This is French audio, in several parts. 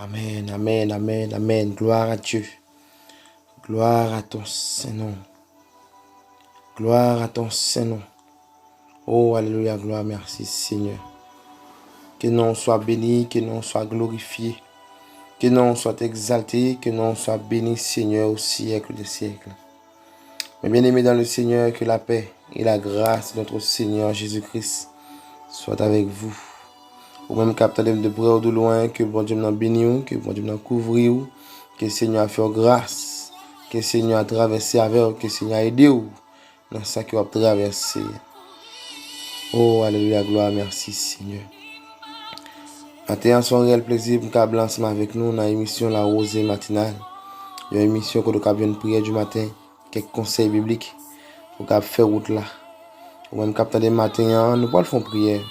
Amen, amen, amen, amen. Gloire à Dieu. Gloire à ton Saint-Nom. Gloire à ton Saint-Nom. Oh, alléluia, gloire, merci Seigneur. Que nom soit béni, que nom soit glorifié. Que nom soit exalté, que nom soit béni Seigneur au siècle des siècles. Mes bien-aimés dans le Seigneur, que la paix et la grâce de notre Seigneur Jésus-Christ soient avec vous. Ou même capteur de près ou de loin, que bon Dieu nous bénisse, que bon Dieu nous couvre, que le Seigneur a fait grâce, que le Seigneur a traversé avec, que le Seigneur a aidé dans ce qui a traversé. Oh, alléluia, gloire, merci Seigneur. Matin, c'est un réel plaisir pour nous ensemble avec nous dans l'émission La Rosée Matinale. Il y a une émission que nous avons une prière du matin, quelques conseils bibliques pour nous faire route là. Ou même capteur des matins, nous allons faire prière.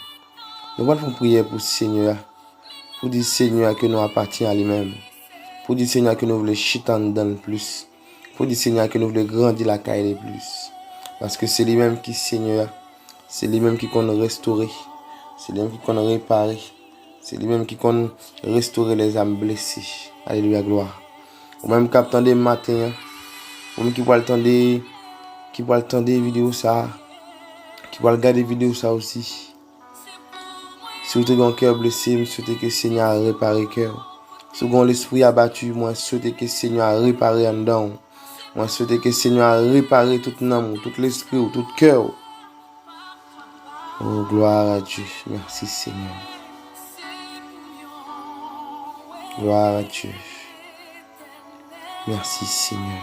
Nous allons faire prière pour le Seigneur. Pour dire Seigneur que nous appartenons à lui-même. Pour dire Seigneur que nous voulons chitan dans le plus. Pour dire Seigneur que nous voulons grandir la caille de plus. Parce que c'est lui-même qui Seigneur. C'est lui-même qui compte restaurer. C'est lui-même qui compte réparer. C'est lui-même qui compte restaurer les âmes blessées. Alléluia, gloire. Ou même qui attend des matins. Ou même qui va attendre des vidéos ça. Qui va regarder des vidéos ça aussi. Si vous avez un cœur blessé, je souhaite que le Seigneur a réparé le cœur. Si vous avez l'esprit abattu, moi je souhaite que le Seigneur a réparé en dedans. Moi je souhaite que le Seigneur a réparé tout l'âme, tout l'esprit, tout le cœur. Oh, gloire à Dieu. Merci Seigneur. Gloire à Dieu. Merci Seigneur.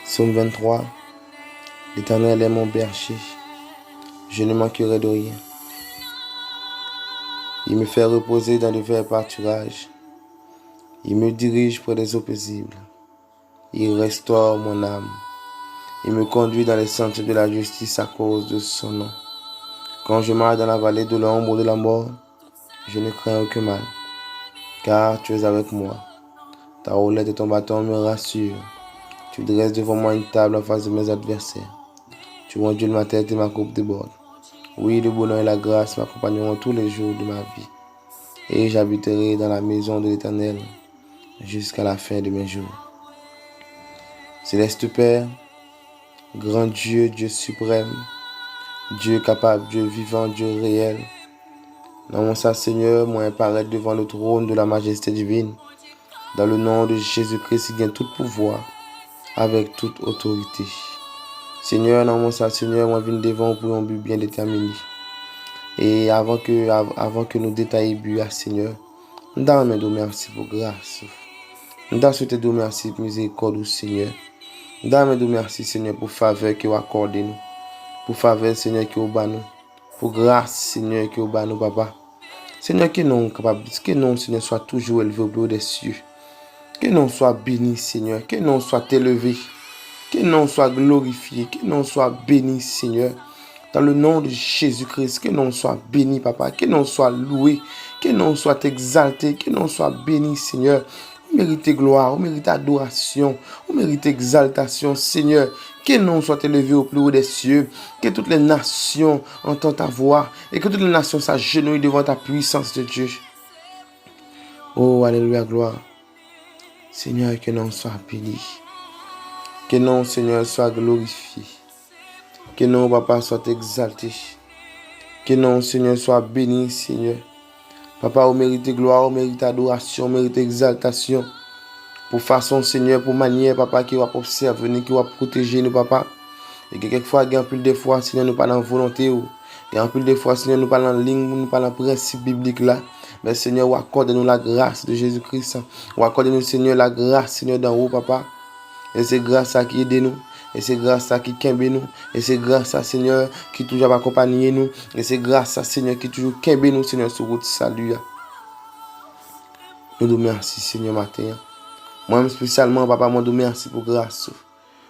Psaume 23. L'Éternel est mon berger. Je ne manquerai de rien. Il me fait reposer dans le vert pâturage. Il me dirige près des eaux paisibles. Il restaure mon âme. Il me conduit dans les sentiers de la justice à cause de son nom. Quand je marche dans la vallée de l'ombre de la mort, je ne crains aucun mal, car tu es avec moi. Ta houlette et ton bâton me rassurent. Tu dresses devant moi une table en face de mes adversaires. Tu ondules ma tête et ma coupe déborde. Oui, le bonheur et la grâce m'accompagneront tous les jours de ma vie. Et j'habiterai dans la maison de l'Éternel jusqu'à la fin de mes jours. Céleste Père, grand Dieu, Dieu suprême, Dieu capable, Dieu vivant, Dieu réel. Dans mon sang, Seigneur, moi apparaître devant le trône de la majesté divine. Dans le nom de Jésus-Christ, il gagne tout pouvoir, avec toute autorité. Seigneur, dans mon sang, Seigneur, moi viens devant pour un but bien déterminé. Et avant que nous détaillions le but, Seigneur, nous donnons merci pour grâce. Nous donnons merci pour miséricorde, Seigneur. Nous donnons merci, Seigneur, pour faveur que vous accordez nous. Pour faveur, Seigneur, que vous nous. Pour grâce, Seigneur, que vous nous, Papa. Seigneur, que nous capables, que nous, Seigneur, soit toujours élevé au plus des cieux. Que nous soit béni, Seigneur. Que nous soit élevé. Que nous soit glorifié. Que nous soit béni, Seigneur. Dans le nom de Jésus-Christ, que nous soit béni, Papa. Que nous soit loué. Que nous soit exalté. Que nous soit béni, Seigneur. Vous méritez gloire, vous méritez adoration, vous méritez exaltation, Seigneur. Que nous soit élevé au plus haut des cieux, que toutes les nations entendent ta voix et que toutes les nations s'agenouillent devant ta puissance de Dieu. Oh, alléluia, gloire. Seigneur, que nous soit béni. Que nous, Seigneur, soit glorifié. Que nous, Papa, soit exalté. Que nous, Seigneur, soit béni, Seigneur. Papa, vous méritez gloire, vous méritez adoration, vous méritez exaltation. Pour façon, Seigneur, pour manière, Papa, qui va observer, qui va protéger nous, Papa. Et que quelquefois, il y a un peu de fois, Seigneur, nous parlons en volonté. Il y a un peu de fois, Seigneur, nous parlons en ligne, nous parlons en principe biblique là. Mais Seigneur, vous accordez-nous la grâce de Jésus-Christ. Vous accordez-nous, Seigneur, la grâce, Seigneur, d'en haut, Papa. Et c'est grâce à qui aide nous. Et c'est grâce à qui kembe nous. Et c'est grâce à Seigneur qui toujours accompagne nous. Et c'est grâce à Seigneur qui toujours kembe nous, Seigneur, sur route salut. Nous nous remercions, Seigneur, matin. Moi-même spécialement, Papa, moi, nous merci pour grâce.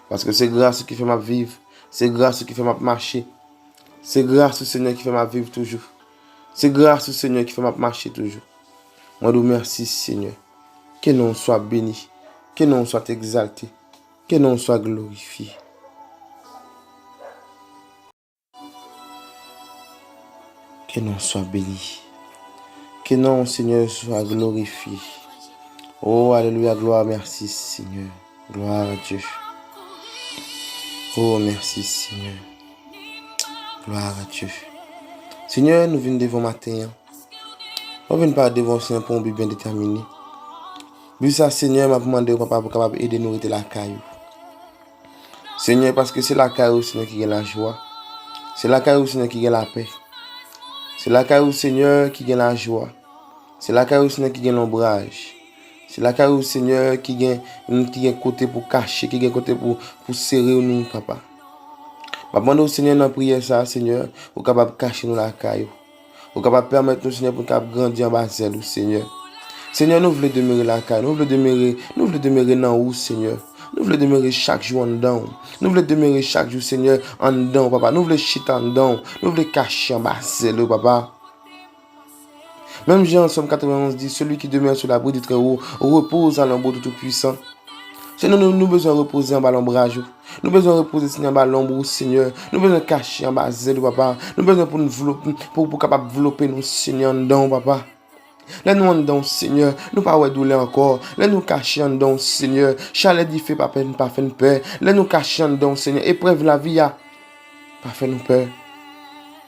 Parce que c'est grâce qui fait ma vivre. C'est grâce qui fait ma marcher. C'est grâce, Seigneur, qui fait ma vivre toujours. C'est grâce, Seigneur, qui fait ma marcher toujours. Moi, nous merci, Seigneur. Que nous soit béni. Que nous soit exalté. Que nous soit glorifié. Que nom soit béni. Que nom, Seigneur, soit glorifié. Oh, alléluia, gloire, merci, Seigneur. Gloire à Dieu. Oh, merci, Seigneur. Gloire à Dieu. Seigneur, nous venons devant matin. On vient pas devant Seigneur pour un but bien déterminé. Mais ça, Seigneur, m'a demandé au papa pour capable aider nous à la caillou. Seigneur, parce que c'est la caillou, Seigneur, qui gagne la joie. C'est la caillou, Seigneur, qui gagne la paix. C'est la caillou, Seigneur, qui gagne la joie. C'est la caillou, Seigneur, qui gagne l'ombrage. C'est la caillou, Seigneur, qui gagne côté pour cacher, qui gagne côté pour serrer nous, papa. Je demande au Seigneur dans la prière, ça, Seigneur, pour capable cacher nous la caillou. Pour capable permettre nous, Seigneur, pour capable grandir en bas de Seigneur. Seigneur, nous voulons demeurer la caille, nous voulons demeurer dans où, Seigneur. Nous voulons demeurer chaque jour en dedans. Nous voulons demeurer chaque jour, Seigneur, en dedans, papa. Nous voulons chiter en dedans. Nous voulons cacher en bas, papa. Même Jean, Somme 91 dit, celui qui demeure sur l'abri du très haut repose à l'ombre du Tout-Puissant. Seigneur, nous avons besoin de reposer en bas l'ombrage. Nous avons besoin de reposer, Seigneur, en bas l'ombre, Seigneur. Nous avons besoin de cacher en bas, papa. Nous avons besoin pour capable développer nous, Seigneur, en dedans, papa. Laisse-nous en dedans, Seigneur. Nous pas ouais douleur encore. Laisse-nous cacher en dedans, Seigneur. Chalet dit fait pas peine, pas fait peur. Laisse-nous cacher en dedans, Seigneur. Épreuve la vie, pas fait nous peur.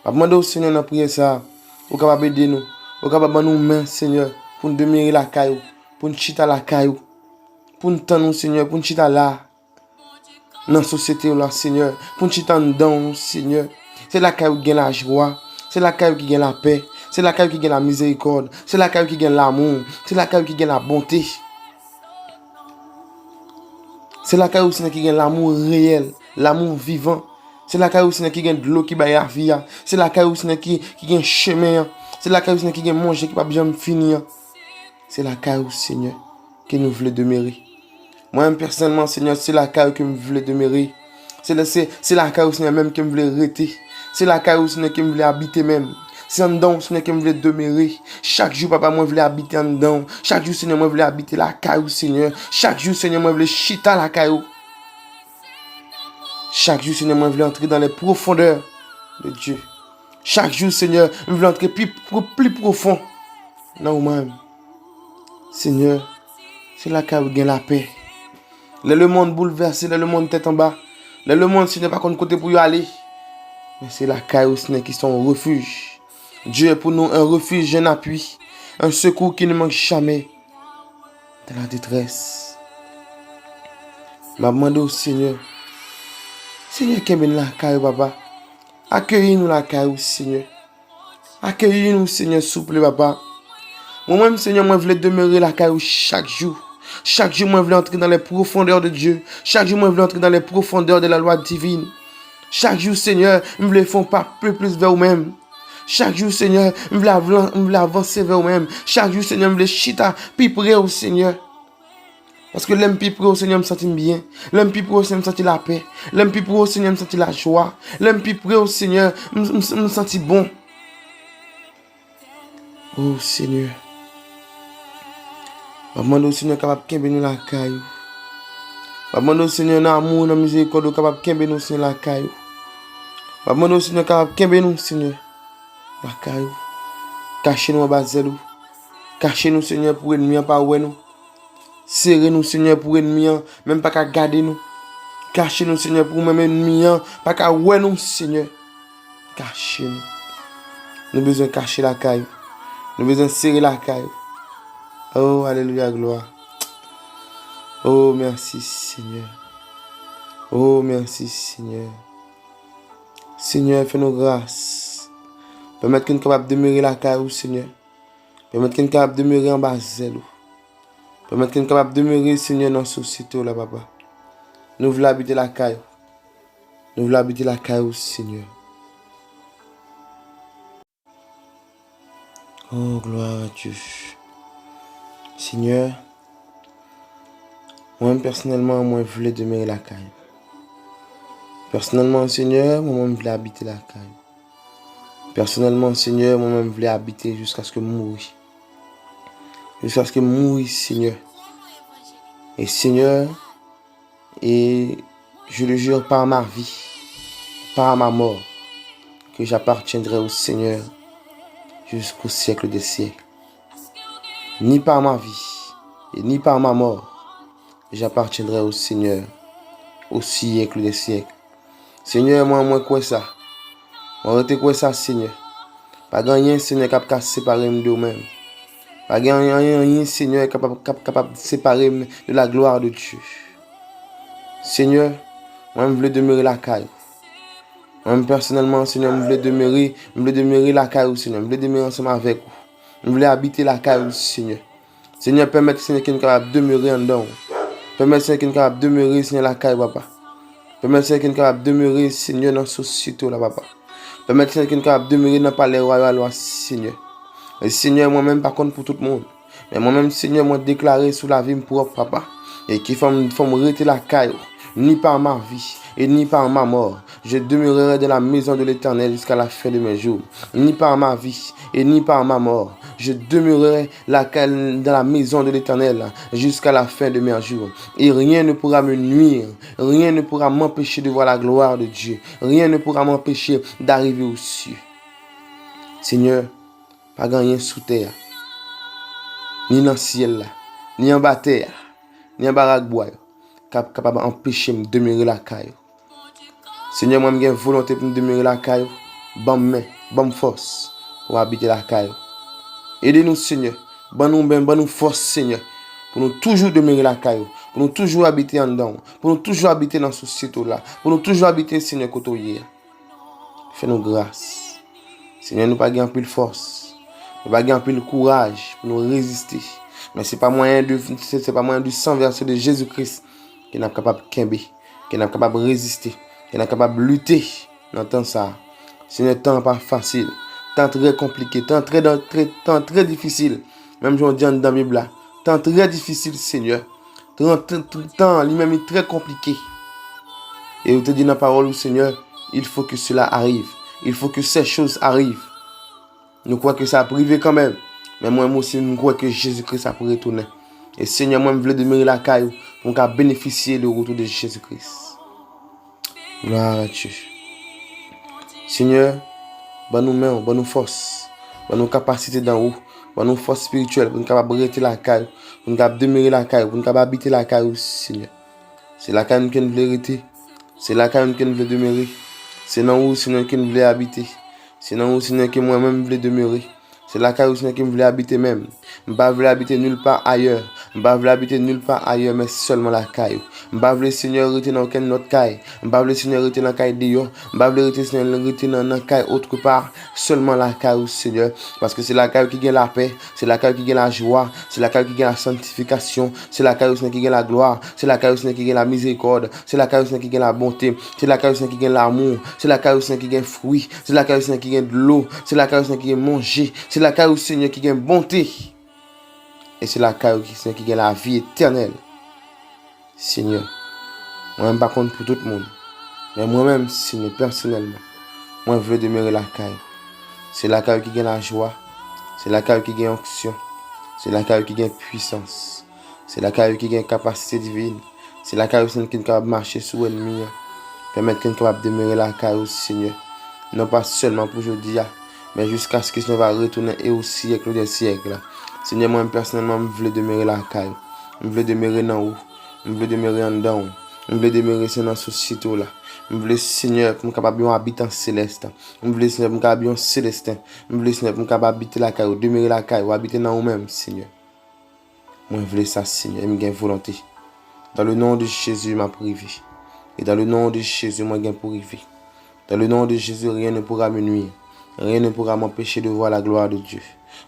Pas demander au Seigneur dans prier ça. Ou capable aider nous. Ou capable nous main, Seigneur. Pour nous demeurer la caillou. Pour nous chita la caillou. Pour nous tendre, Seigneur. Pour nous chita là. Dans la société, là, Seigneur. Pour nous chita en dedans, Seigneur. C'est la caillou qui gagne la joie. C'est la caillou qui gagne la paix. C'est la caillou qui gagne la miséricorde. C'est la caillou qui gagne l'amour. C'est la caillou qui gagne la bonté. C'est la caillou qui gagne l'amour réel. L'amour vivant. C'est la caillou qui gagne de l'eau qui baille la vie. C'est la caillou qui gagne chemin. C'est la caillou qui gagne manger qui ne peut jamais finir. C'est la caillou, Seigneur, que nous voulons demeurer. Moi, personnellement, Seigneur, c'est la caillou que je voulais demeurer. C'est la caillou, Seigneur, même que je voulais arrêter. C'est la caillou, Seigneur, que je voulais habiter même. C'est en dedans, Seigneur, que je voulais demeurer. Chaque jour, papa, moi, je voulais habiter en dedans. Chaque jour, Seigneur, moi, je voulais habiter la caillou, Seigneur. Chaque jour, Seigneur, moi, je voulais chita la caillou. Chaque jour, Seigneur, moi, je voulais entrer dans les profondeurs de Dieu. Chaque jour, Seigneur, je voulais entrer plus profond dans moi-même. Seigneur, c'est la caillou qui gagne la paix. Là, le monde bouleversé, là, le monde tête en bas. Là, le monde, Seigneur, pas contre côté pour y aller. Mais c'est la caillou, Seigneur, qui sont un refuge. Dieu est pour nous un refuge, un appui, un secours qui ne manque jamais dans la détresse. Je demande au Seigneur, Seigneur, qui est la caillou, papa. Accueillez-nous la caillou, Seigneur. Accueillez-nous, Seigneur, souple, papa. Moi-même, Seigneur, moi, je voulais demeurer la caillou chaque jour. Chaque jour, moi, je voulais entrer dans les profondeurs de Dieu. Chaque jour, moi, je voulais entrer dans les profondeurs de la loi divine. Chaque jour, Seigneur, je voulais faire pas plus vers vous-même. Chaque jour, Seigneur, je voulais avancer vers vous-même. Chaque jour, Seigneur, je voulais chita, puis prier au Seigneur. Parce que l'homme puis prier au Seigneur, me sentit bien. L'homme puis prier au Seigneur, me sentit la paix. L'homme puis prier au Seigneur, me sentit la joie. L'homme puis prier au Seigneur, me sentit bon. Oh Seigneur. Je demande au Seigneur capable de bénir la caillou. Je demande au Seigneur dans l'amour, dans la miséricorde, capable de bénir la caillou. Je demande au Seigneur capable de bénir, Seigneur. La caillou. Cachez-nous en bas de nous. Cachez-nous, Seigneur, pour ennemi, pas ouais nous. Serrez-nous, Seigneur, pour ennemi, même pas qu'à garder nous. Cachez-nous, Seigneur, pour même ennemi, pas qu'à ouais nous, Seigneur. Cachez-nous. Nous avons besoin de cacher la caillou. Nous avons besoin de serrer la caillou. Oh, alléluia, gloire. Oh, merci, Seigneur. Oh, merci, Seigneur. Seigneur, fais-nous grâce. Permettre qu'on soit capable de demeurer la caillou, Seigneur. Permettre qu'on soit capable de demeurer en bas de zèle. Permettre qu'on soit capable de demeurer, Seigneur, dans la société, là, papa. Nous voulons habiter la caillou. Nous voulons habiter la caillou, Seigneur. Oh, gloire à Dieu. Seigneur, moi personnellement, moi je voulais demeurer la caille. Personnellement, Seigneur, moi je voulais habiter la caille. Personnellement, Seigneur, moi je voulais habiter jusqu'à ce que je mourre. Jusqu'à ce que je mourre, Seigneur. Et Seigneur, et je le jure par ma vie, par ma mort, que j'appartiendrai au Seigneur jusqu'au siècle des siècles. Ni par ma vie, et ni par ma mort, j'appartiendrai au Seigneur, au siècle des siècles. Seigneur, moi, quoi ça? Moi, je quoi ça, Seigneur? Pas gagner, Seigneur, capable de séparer de vous-même. Pas gagner, Seigneur, capable de séparer de la gloire de Dieu. Seigneur, moi, je veux demeurer la caille. Moi, personnellement, Seigneur, je veux demeurer la caille, Seigneur. Je veux demeurer ensemble avec vous. Je veux habiter la caille, Seigneur. Seigneur, permette, Seigneur, qu'il soit capable de demeurer en dedans. Permette, Seigneur, qu'il soit capable de demeurer, Seigneur, la caille, papa. Permette, Seigneur, qu'il soit capable de demeurer, Seigneur, dans la société, là, papa. Permette, Seigneur, qu'il soit capable de demeurer dans le palais royal, Seigneur. Et Seigneur, moi-même, par contre, pour tout le monde. Mais moi-même, Seigneur, moi déclaré sous la vie propre, papa. Et qu'il faut me rester la caille, ni par ma vie, et ni par ma mort. Je demeurerai dans la maison de l'Éternel jusqu'à la fin de mes jours. Ni par ma vie, et ni par ma mort. Je demeurerai dans la maison de l'Éternel jusqu'à la fin de mes jours. Et rien ne pourra me nuire. Rien ne pourra m'empêcher de voir la gloire de Dieu. Rien ne pourra m'empêcher d'arriver aux cieux. Seigneur, pas gagner sous terre, ni dans le ciel, ni en bas terre, ni en bas bois, capable d'empêcher de demeurer la caille. Seigneur, moi, j'ai volonté pour me demeurer la caille. Bonne main, bonne force pour habiter la caille. Aidez-nous, Seigneur. Bonne force, Seigneur, pour nous toujours demeurer la caille, pour nous toujours habiter en dedans, pour nous toujours habiter dans ce site-là, pour nous toujours habiter, Seigneur, côté. Fais-nous grâce. Seigneur, nous pas gagner plus de force. Nous pas gagner plus de courage pour nous résister. Mais c'est pas moyen du sang versé de Jésus-Christ qui n'est capable de camber, qui n'est capable de résister, qui n'est capable de lutter dans le temps ça. Ce n'est temps pas facile, temps très compliqué, temps très difficile. Même je dis dans la Bible, temps très difficile, Seigneur. Temps lui-même est très compliqué. Et vous te dit dans la parole, Seigneur, il faut que cela arrive. Il faut que ces choses arrivent. Nous croyons que ça a privé quand même. Mais moi aussi, je crois que Jésus-Christ a retourné. Et Seigneur, moi, je veux demeurer la caille pour bénéficier du retour de Jésus-Christ. Gloire à Dieu. Seigneur, bonne nous main, bonne nous force, bonne nous capacité d'en haut, bonne nous force spirituelle pour nous capable rester la caille, pour nous capable demeurer la caille, pour nous capable habiter la caille, Seigneur. C'est la caille que nous voulons rester. C'est la caille que nous voulons demeurer. C'est dans où, Seigneur, que nous voulons habiter. C'est dans où, Seigneur, que moi-même voulais demeurer. C'est la caille, Seigneur, que je voulais habiter même. Je ne voulais habiter nulle part ailleurs. Je ne voulais habiter nulle part ailleurs, mais seulement la caille. Je ne voulais, Seigneur, rester dans aucune autre caille. Je ne voulais, Seigneur, rester dans la caille d'Io. Je ne voulais rester dans la caille autre part. Seulement la caille, Seigneur. Parce que c'est la caille qui gagne la paix. C'est la caille qui gagne la joie. C'est la caille qui gagne la sanctification. C'est la caille, Seigneur, qui gagne la gloire. C'est la caille, Seigneur, qui gagne la miséricorde. C'est la caille, Seigneur, qui gagne la bonté. C'est la caille, Seigneur, qui gagne l'amour. C'est la caille, Seigneur, qui gagne fruit. C'est la caille, Seigneur, qui gagne de l'eau. C'est la caille, Seigneur, qui gagne manger. C'est la caille, Seigneur, qui gagne bonté. Et c'est la caille, Seigneur, qui gagne la vie éternelle. Seigneur, moi-même pas contre pour tout le monde. Mais moi-même, Seigneur, personnellement, moi, je veux demeurer la caille. C'est la caille qui gagne la joie. C'est la caille qui gagne onction. C'est la caille qui gagne puissance. C'est la caille qui gagne capacité divine. C'est la caille, Seigneur, qui est capable de marcher sur l'ennemi. Permettre qu'il est capable de demeurer la caille, Seigneur. Non pas seulement pour aujourd'hui, mais jusqu'à ce que Seigneur va retourner et au siècle des siècles. Seigneur, moi personnellement, je veux demeurer la caille. Je veux demeurer dans haut. Je veux demeurer en dedans. Je veux demeurer dans la société là. Je veux, Seigneur, pour me capable d'habiter en céleste. Je veux, Seigneur, pour me capable d'habiter en célestin. Je veux, Seigneur, pour me capable d'habiter la caille, demeurer la caille, ou habiter dans vous-même, Seigneur. Moi, je veux ça, Seigneur, et je volonté. Dans le nom de Jésus, m'a privé. Et dans le nom de Jésus, moi, je pour arriver. Dans le nom de Jésus, rien ne pourra me nuire. Rien ne pourra m'empêcher de voir la gloire de Dieu.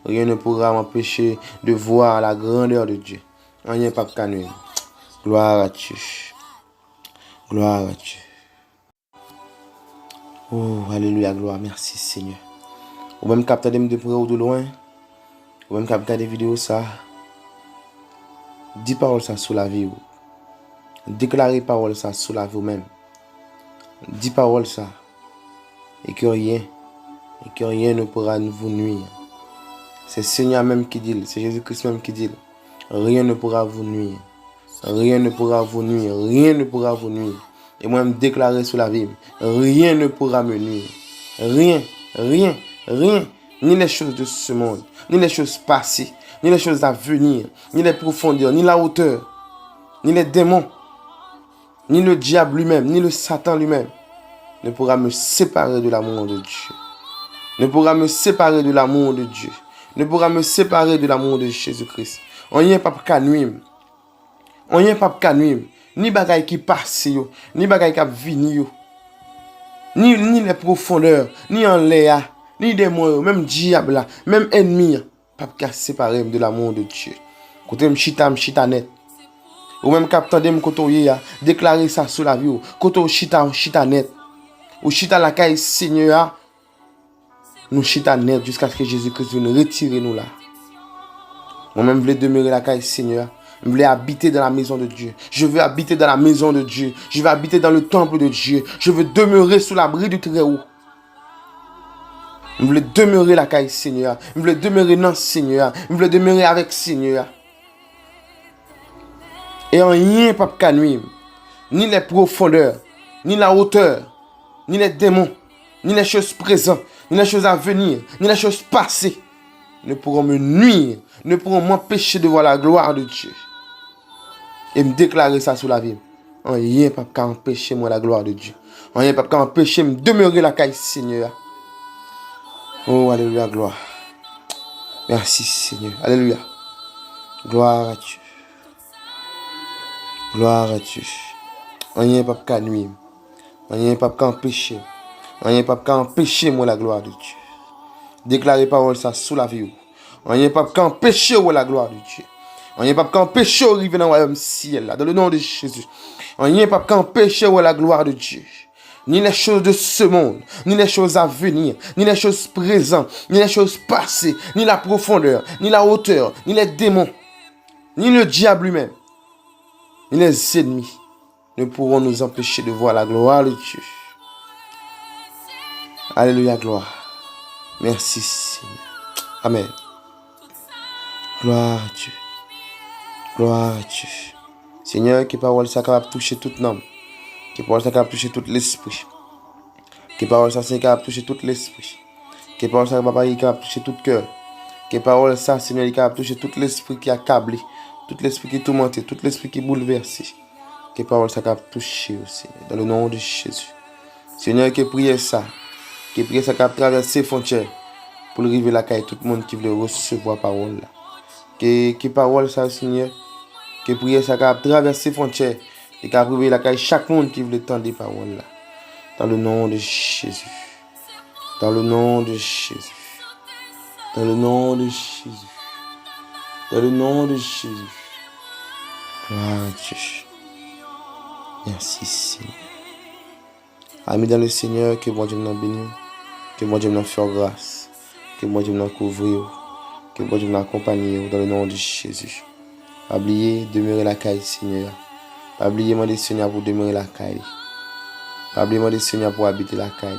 Rien ne pourra m'empêcher de voir la grandeur de Dieu. Rien ne pourra me nuire. Gloire à Dieu. Gloire à Dieu. Oh, alléluia, gloire. Merci, Seigneur. Ou même capter de près ou de loin. Ou même capter des vidéos, ça. Dis paroles ça sous la vie. Déclarez paroles ça sous la vie vous-même. Dis paroles ça. Et que rien ne pourra vous nuire. C'est Seigneur même qui dit, c'est Jésus-Christ même qui dit, rien ne pourra vous nuire. Rien ne pourra vous nuire. Rien ne pourra vous nuire. Et moi, je me déclarer sur la vie, rien ne pourra me nuire. Rien, rien, rien, ni les choses de ce monde, ni les choses passées, ni les choses à venir, ni les profondeurs, ni la hauteur, ni les démons, ni le diable lui-même, ni le Satan lui-même ne pourra me séparer de l'amour de Dieu. Ne pourra me séparer de l'amour de Dieu. Ne pourra me séparer de l'amour de Jésus-Christ. On y est pas qu'à nuire. On y est pas qu'à nuire. Ni bagaille qui passe yo, ni bagaille qui vini yo. Ni les profondeurs, ni en l'air, ni démons, même diable, même ennemi, pas qu'à séparer de l'amour de Dieu. Côté m'chita net. Ou même capteur de m'kotoye déclarer ça sur la vie. Côté chita net. Ou chita la caille Seigneur. Nous chita net jusqu'à ce que Jésus-Christ vienne retirer nous là. Moi-même, je veux demeurer la caille Seigneur. Je veux habiter dans la maison de Dieu. Je veux habiter dans la maison de Dieu. Je veux habiter dans le temple de Dieu. Je veux demeurer sous l'abri du Très-Haut. Je veux demeurer la caille Seigneur. Je veux demeurer dans Seigneur. Je veux demeurer avec Seigneur. Et en rien pas de nuire. Ni les profondeurs, ni la hauteur, ni les démons, ni les choses présentes, ni les choses à venir, ni les choses passées ne pourront me nuire, ne pourront m'empêcher de voir la gloire de Dieu. Et me déclarer ça sur la vie. En rien pas qu'à empêcher moi la gloire de Dieu. En rien pas qu'à empêcher me demeurer la caille Seigneur. Oh, alléluia, gloire. Merci Seigneur. Alléluia. Gloire à Dieu. Gloire à Dieu. En rien pas qu'à nuire. En rien pas qu'à empêcher. En rien pas qu'à empêcher moi la gloire de Dieu. Déclarez parole ça sous la vie. On n'y a pas qu'à empêcher la gloire de Dieu. On n'y a pas qu'à empêcher d'arriver dans le royaume ciel là, dans le nom de Jésus. On n'y a pas qu'à empêcher la gloire de Dieu. Ni les choses de ce monde, ni les choses à venir, ni les choses présentes, ni les choses passées, ni la profondeur, ni la hauteur, ni les démons, ni le diable lui-même, ni les ennemis ne pourront nous empêcher de voir la gloire de Dieu. Alléluia, gloire. Merci Seigneur. Amen. Gloire à Dieu. Gloire à Dieu. Seigneur, que parole ça capable toucher tout homme. Que parole ça capable toucher tout l'esprit. Que parole ça c'est capable toucher tout l'esprit. Que parole ça capable toucher tout cœur. Que parole ça Seigneur est capable toucher tout l'esprit qui est accablé, tout l'esprit qui est tourmenté, tout l'esprit qui est bouleversé. Que parole ça capable toucher aussi dans le nom de Jésus. Seigneur, que prière ça. Que prière ça capable traverser frontières pour arriver là tout le monde qui veut recevoir parole là. Que parole ça Seigneur. Que prière ça capable traverser frontières et capable arriver là chaque monde qui veut entendre des paroles là. Dans le nom de Jésus. Dans le nom de Jésus. Dans le nom de Jésus. Dans le nom de Jésus. Gloire à Dieu. Merci Seigneur. Amis dans le Seigneur, que bon Dieu nous bénisse. Que bon Dieu nous fasse grâce. Que bon Dieu nous couvre. Que bon Dieu nous accompagne dans le nom de Jésus. Pas oublier demeurer la caille Seigneur. Pas oublier demander Seigneur pour demeurer la caille. Pas oublier demander Seigneur pour habiter la caille.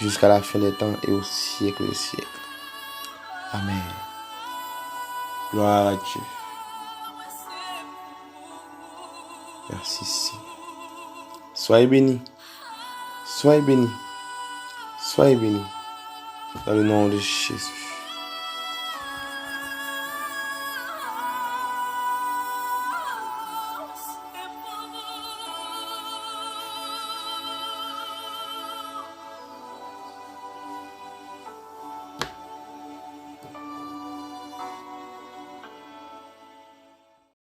Jusqu'à la fin des temps et au siècle des siècles. Amen. Gloire à Dieu. Merci Seigneur. Soyez bénis. Soyez bénis. Soyez bénis. Dans le nom de Jésus.